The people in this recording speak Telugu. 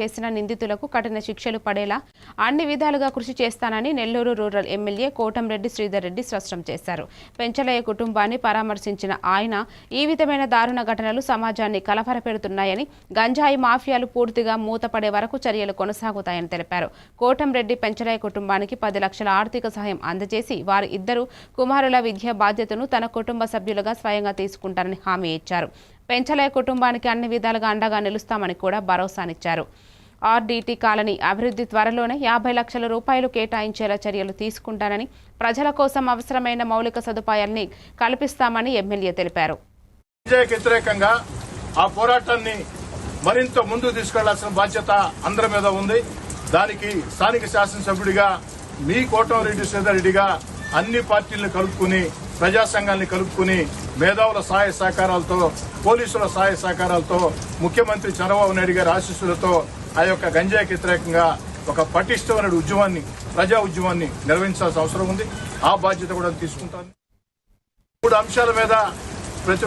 చేసిన నిందితులకు కఠిన శిక్షలు పడేలా అన్ని విధాలుగా కృషి చేస్తానని నెల్లూరు రూరల్ ఎమ్మెల్యే కోటంరెడ్డి శ్రీధర్ రెడ్డి స్పష్టం చేశారు. పెంచలయ్య కుటుంబాన్ని పరామర్శించిన ఆయన ఈ విధమైన దారుణ ఘటనలు సమాజాన్ని కలవరపెడుతున్నాయని, గంజాయి మాఫియాలు పూర్తిగా మూతపడే వరకు చర్యలు కొనసాగుతాయని తెలిపారు. కోటంరెడ్డి పెంచలయ్య కుటుంబానికి 10 లక్షల ఆర్థిక సహాయం అందజేసి వారి ఇద్దరు కుమారుల విద్యా బాధ్యతను తన కుటుంబ సభ్యులుగా స్వయంగా తీసుకుంటారని హామీ ఇచ్చారు. పెంచలయ్య కుటుంబానికి అన్ని విధాలుగా అండగా నిలుస్తామని కూడా భరోసానిచ్చారు. ఆర్డీటీ కాలనీ అభివృద్ధి త్వరలోనే 50 లక్షల రూపాయలు కేటాయించేలా చర్యలు తీసుకుంటానని, ప్రజల కోసం అవసరమైన మౌలిక సదుపాయాల్ని కల్పిస్తామని ఎమ్మెల్యే తెలిపారు. వ్యతిరేకంగా ఆ పోరాటాన్ని మరింత ముందుకు తీసుకెళ్లాల్సిన బాధ్యత అందరి మీద ఉంది. దానికి స్థానిక శాసనసభ్యుడిగా మీ కోటంరెడ్డి శ్రీధర్ రెడ్డిగా అన్ని పార్టీలను కలుపుకుని, ప్రజా సంఘాలను కలుపుకుని, మేధావుల సహాయ సహకారాలతో, పోలీసుల సహాయ సహకారాలతో, ముఖ్యమంత్రి చంద్రబాబు నాయుడు గారి ఆశీస్సులతో ఆ యొక్క గంజాయికి వ్యతిరేకంగా ఒక పటిష్టమైన ఉద్యమాన్ని, ప్రజా ఉద్యమాన్ని నిర్వహించాల్సిన అవసరం ఉంది. ఆ బాధ్యత కూడా తీసుకుంటాను. 3 అంశాల మీద ప్రతి